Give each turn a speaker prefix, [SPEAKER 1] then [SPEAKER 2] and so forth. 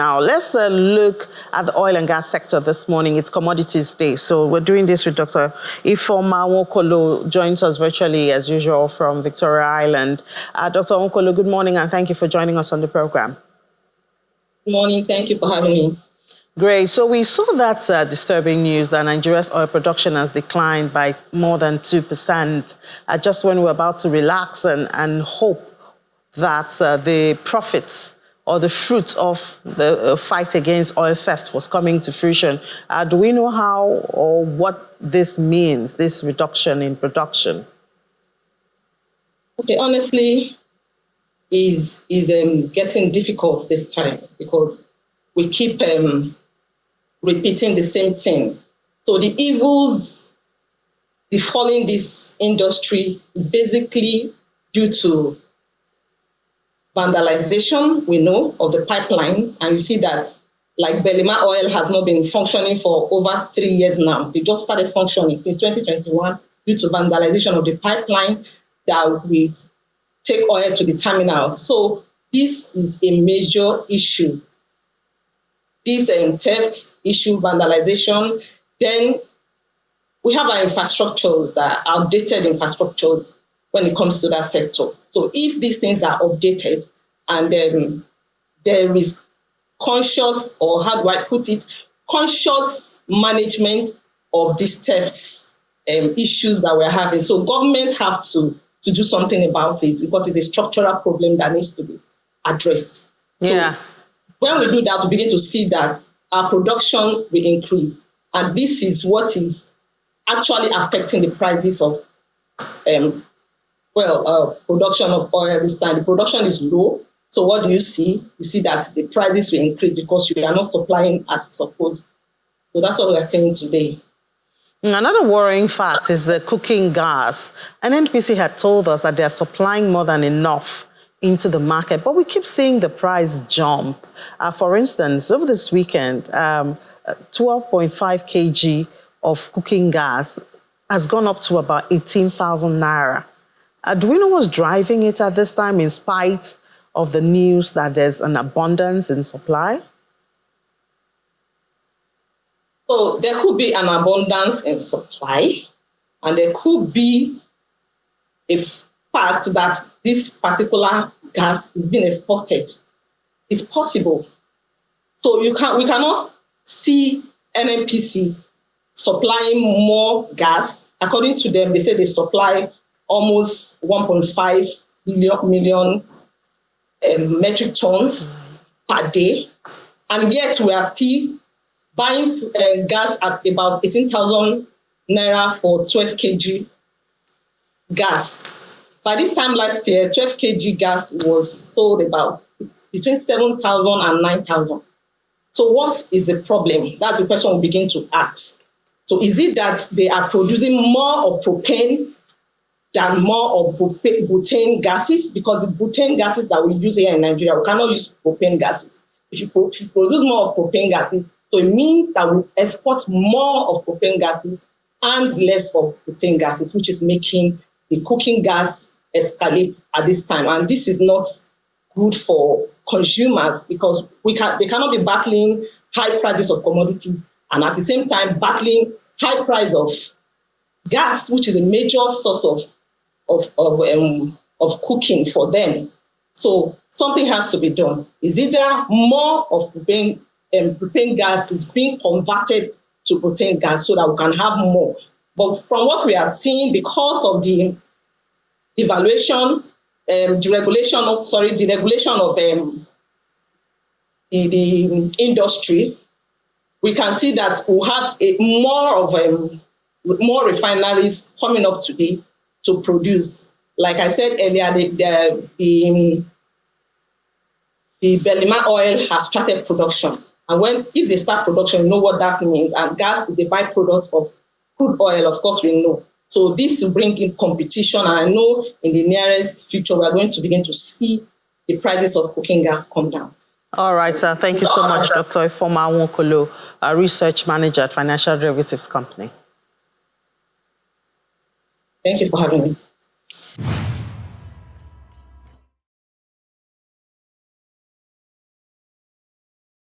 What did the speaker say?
[SPEAKER 1] Now, let's look at the oil and gas sector this morning. It's Commodities Day. So we're doing this with Dr. Ifeoma Nwokolo, joins us virtually as usual from Victoria Island. Dr. Nwokolo, good morning and thank you for joining us on the program.
[SPEAKER 2] Good morning. Thank you for having me.
[SPEAKER 1] Great. So we saw that disturbing news that Nigeria's oil production has declined by more than 2%, just when we're about to relax and hope that the profits or the fruits of the fight against oil theft was coming to fruition. Do we know how or what this means, this reduction in production?
[SPEAKER 2] Okay, honestly, is getting difficult this time because we keep repeating the same thing. So the evils befalling this industry is basically due to vandalization, we know, of the pipelines. And you see that, like Belima Oil has not been functioning for over 3 years now. They just started functioning since 2021 due to vandalization of the pipeline that we take oil to the terminal. So this is a major issue. This theft issue, vandalization. Then we have our infrastructures that are outdated infrastructures when it comes to that sector. So if these things are updated and there is conscious, or how do I put it, conscious management of these thefts issues that we're having. So government have to do something about it because it's a structural problem that needs to be addressed.
[SPEAKER 1] Yeah.
[SPEAKER 2] So when we do that, we begin to see that our production will increase. And this is what is actually affecting the prices of production of oil this time. The production is low. So what do you see? You see that the prices will increase because you are not supplying as supposed. So that's what we are saying today.
[SPEAKER 1] Another worrying fact is the cooking gas. NNPC had told us that they are supplying more than enough into the market, but we keep seeing the price jump. For instance, over this weekend, 12.5 kg of cooking gas has gone up to about 18,000 naira. Do we know what's driving it at this time, in spite of the news that there's an abundance in supply?
[SPEAKER 2] So there could be an abundance in supply, and there could be a fact that this particular gas is being exported. It's possible. So we cannot see NNPC supplying more gas. According to them, they say they supply almost 1.5 million metric tons per day. And yet we are still buying gas at about 18,000 naira for 12 kg gas. By this time last year, 12 kg gas was sold about between 7,000 and 9,000. So what is the problem? That's the question we begin to ask. So is it that they are producing more of propane than more of butane gases? Because the butane gases that we use here in Nigeria, we cannot use propane gases. If you produce more of propane gases, so it means that we export more of propane gases and less of butane gases, which is making the cooking gas escalate at this time. And this is not good for consumers because they cannot be battling high prices of commodities and at the same time battling high price of gas, which is a major source of cooking for them. So something has to be done. Is either more of propane gas is being converted to butane gas so that we can have more. But from what we are seeing, because of the deregulation of the industry, we can see that we'll have more refineries coming up today to produce. Like I said earlier, the Belima oil has started production. And if they start production, you know what that means. And gas is a byproduct of crude oil, of course we know. So this will bring in competition. And I know in the nearest future, we're going to begin to see the prices of cooking gas come down.
[SPEAKER 1] All right, thank you so much, Dr. Ifeoma Nwokolo, Research Manager at Financial Derivatives Company.
[SPEAKER 2] Thank you for having me.